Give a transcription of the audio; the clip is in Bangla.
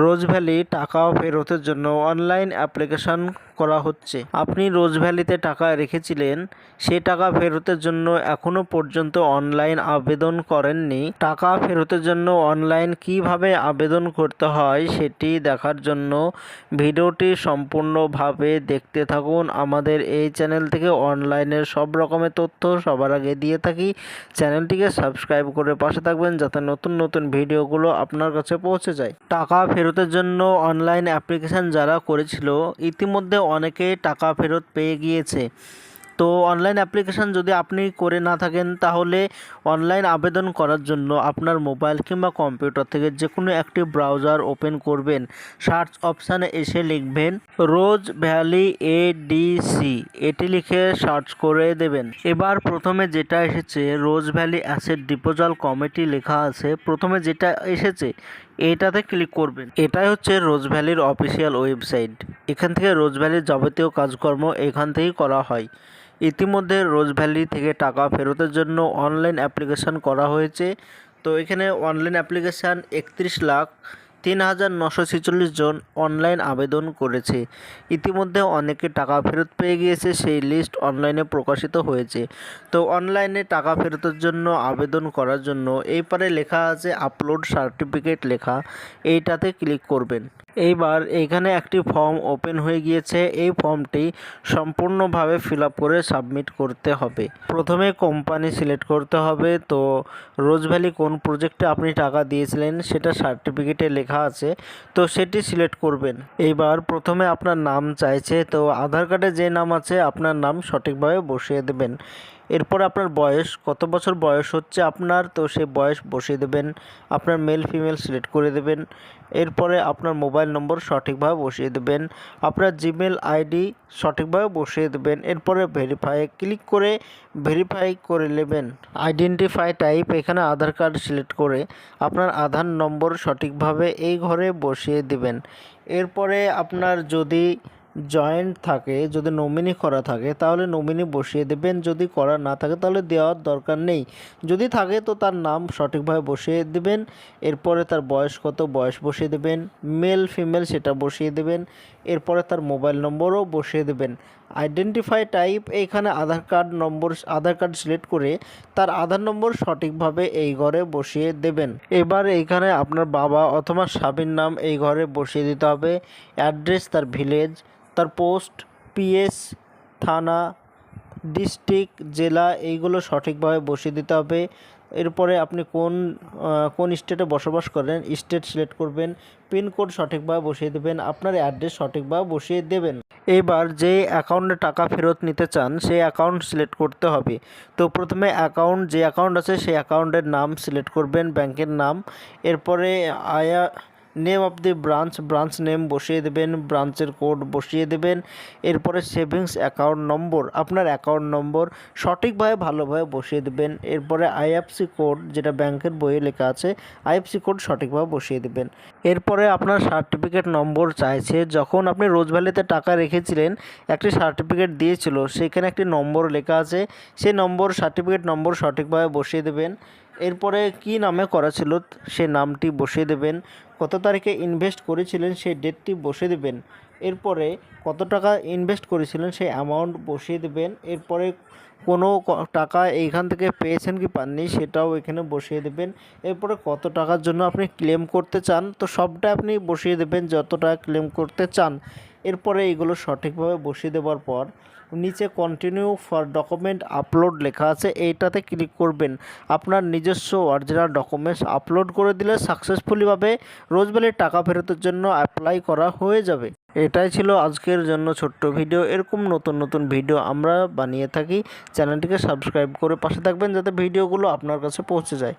রোজভ্যালি টাকা ফেরতের জন্য অনলাইন অ্যাপ্লিকেশন করা হচ্ছে। আপনি রোজভ্যালিতে টাকা রেখেছিলেন, সেই টাকা ফেরতের জন্য এখনো পর্যন্ত অনলাইন আবেদন করেননি। টাকা ফেরতের জন্য অনলাইন কিভাবে আবেদন করতে হয় সেটি দেখার জন্য ভিডিওটি সম্পূর্ণভাবে দেখতে থাকুন। আমাদের এই চ্যানেল থেকে অনলাইনের সব রকমের তথ্য সবার আগে দিয়ে থাকি। চ্যানেলটিকে সাবস্ক্রাইব করে পাশে থাকবেন যাতে নতুন নতুন ভিডিওগুলো আপনার কাছে পৌঁছে যায়। টাকা ফেরতের জন্য অনলাইন অ্যাপ্লিকেশান যারা করেছিল ইতিমধ্যে অনেকেই টাকা ফেরত পেয়ে গিয়েছে। তো অনলাইন অ্যাপ্লিকেশান যদি আপনি করে না থাকেন তাহলে অনলাইন আবেদন করার জন্য আপনার মোবাইল কিংবা কম্পিউটার থেকে যে কোনো একটি ব্রাউজার ওপেন করবেন। সার্চ অপশানে এসে লিখবেন রোজভ্যালি এডিসি, এটি লিখে সার্চ করে দেবেন। এবার প্রথমে যেটা এসেছে রোজভ্যালি অ্যাসেট ডিপোজাল কমিটি লেখা আছে, প্রথমে যেটা এসেছে এইটাতে ক্লিক করবেন। এটাই হচ্ছে রোজভ্যালির অফিসিয়াল ওয়েবসাইট। এখান থেকে রোজভ্যালির যাবতীয় কাজকর্ম এখান থেকেই করা হয়। ইতিমধ্যে রোজভ্যালি থেকে টাকা ফেরতের জন্য অনলাইন অ্যাপ্লিকেশান করা হয়েছে। তো এখানে অনলাইন অ্যাপ্লিকেশান 31,03,946 জন অনলাইন আবেদন করেছে। ইতিমধ্যে অনেকে টাকা ফেরত পেয়ে গিয়েছে, সেই লিস্ট অনলাইনে প্রকাশিত হয়েছে। তো অনলাইনে টাকা ফেরতের জন্য আবেদন করার জন্য এই পারে লেখা আছে আপলোড সার্টিফিকেট লেখা, এইটাতে ক্লিক করবেন। এইবার এখানে একটি ফর্ম ওপেন হয়ে গিয়েছে, এই ফর্মটি সম্পূর্ণভাবে ফিল আপ করে সাবমিট করতে হবে। প্রথমে কোম্পানি সিলেক্ট করতে হবে। তো রোজভ্যালি কোন প্রজেক্টে আপনি টাকা দিয়েছিলেন সেটা সার্টিফিকেটে লেখা আছে, তো সেটি সিলেক্ট করবেন। এইবার প্রথমে আপনার নাম চাইছে, তো আধার কার্ডে যে নাম আছে আপনার নাম সঠিকভাবে বসিয়ে দেবেন। এরপর আপনার বয়স, কত বছর বয়স হচ্ছে আপনার, তো সেই বয়স বসিয়ে দেবেন। আপনার মেল ফিমেল সিলেক্ট করে দেবেন। এরপরে আপনার মোবাইল নম্বর সঠিকভাবে বসিয়ে দেবেন। আপনার জিমেল আইডি সঠিকভাবে বসিয়ে দেবেন। এরপরে ভেরিফাই ক্লিক করে ভেরিফাই করে নেবেন। আইডেন্টিফাই টাইপ, এখানে আধার কার্ড সিলেক্ট করে আপনার আধার নম্বর সঠিকভাবে এই ঘরে বসিয়ে দেবেন। এরপরে আপনার যদি জয়েন্ট থাকে, যদি নমিনি করা থাকে তাহলে নমিনি বসিয়ে দেবেন। যদি করা না থাকে তাহলে দেওয়ার দরকার নেই। যদি থাকে তো তার নাম সঠিকভাবে বসিয়ে দেবেন। এরপরে তার বয়স কত, বয়স বসিয়ে দেবেন। মেল ফিমেল সেটা বসিয়ে দেবেন। এরপরে তার মোবাইল নম্বরও বসিয়ে দেবেন। আইডেন্টিফাই টাইপ, এইখানে আধার কার্ড সিলেক্ট করে তার আধার নম্বর সঠিকভাবে এই ঘরে বসিয়ে দেবেন। এবার এইখানে আপনার বাবা অথবা স্বামীর নাম এই ঘরে বসিয়ে দিতে হবে। অ্যাড্রেস, তার ভিলেজ, তার পোস্ট, পিএস, থানা, ডিস্ট্রিক্ট, জেলা, এইগুলো সঠিকভাবে বসিয়ে দিতে হবে। এরপরে আপনি কোন স্টেটে বসবাস করেন স্টেট সিলেক্ট করবেন। পিনকোড সঠিকভাবে বসিয়ে দেবেন। আপনার অ্যাড্রেস সঠিকভাবে বসিয়ে দেবেন। এবার যে অ্যাকাউন্টে টাকা ফেরত নিতে চান সেই অ্যাকাউন্ট সিলেক্ট করতে হবে। তো প্রথমে যে অ্যাকাউন্ট আছে সেই অ্যাকাউন্টের নাম সিলেক্ট করবেন, ব্যাংকের নাম। এরপরে name of the branch name বসিয়ে দেবেন, ব্রাঞ্চের কোড বসিয়ে দেবেন। এরপরে সেভিংস অ্যাকাউন্ট নম্বর, আপনার অ্যাকাউন্ট নম্বর সঠিকভাবে ভালোভাবে বসিয়ে দেবেন। এরপরে আইএফসি কোড, যেটা ব্যাংকের বইয়ে লেখা আছে, আইএফসি কোড সঠিকভাবে বসিয়ে দেবেন। এরপরে আপনার সার্টিফিকেট নম্বর চাইছে। যখন আপনি রোজভ্যালিতে টাকা রেখেছিলেন একটি সার্টিফিকেট দিয়েছিল, সেখানে একটি নম্বর লেখা আছে, সেই সার্টিফিকেট নম্বর সঠিকভাবে বসিয়ে দেবেন। এরপরে কি নামে করা ছিল সে নামটি বসিয়ে দেবেন। কত তারিখে ইনভেস্ট করেছিলেন সেই ডেটটি বসিয়ে দেবেন। এরপরে কত টাকা ইনভেস্ট করেছিলেন সেই অ্যামাউন্ট বসিয়ে দেবেন। এরপরে কোনো টাকা এইখান থেকে পেয়েছেন কি পাননি সেটাও এখানে বসিয়ে দেবেন। এরপরে কত টাকার জন্য আপনি ক্লেম করতে চান, তো সবটা আপনি বসিয়ে দেবেন যত টাকা ক্লেম করতে চান। এরপরে এইগুলো সঠিকভাবে বসিয়ে দেওয়ার পর নিচে কন্টিনিউ ফর ডকুমেন্ট আপলোড লেখা আছে, এইটাতে ক্লিক করবেন। আপনার নিজস্ব অরিজিনাল ডকুমেন্টস আপলোড করে দিলে সাকসেসফুলিভাবে রোজভ্যালির টাকা ফেরতের জন্য অ্যাপ্লাই করা হয়ে যাবে। এটাই ছিল আজকের জন্য ছোট্ট ভিডিও। এরকম নতুন নতুন ভিডিও আমরা বানিয়ে থাকি। চ্যানেলটিকে সাবস্ক্রাইব করে পাশে থাকবেন যাতে ভিডিওগুলো আপনার কাছে পৌঁছে যায়।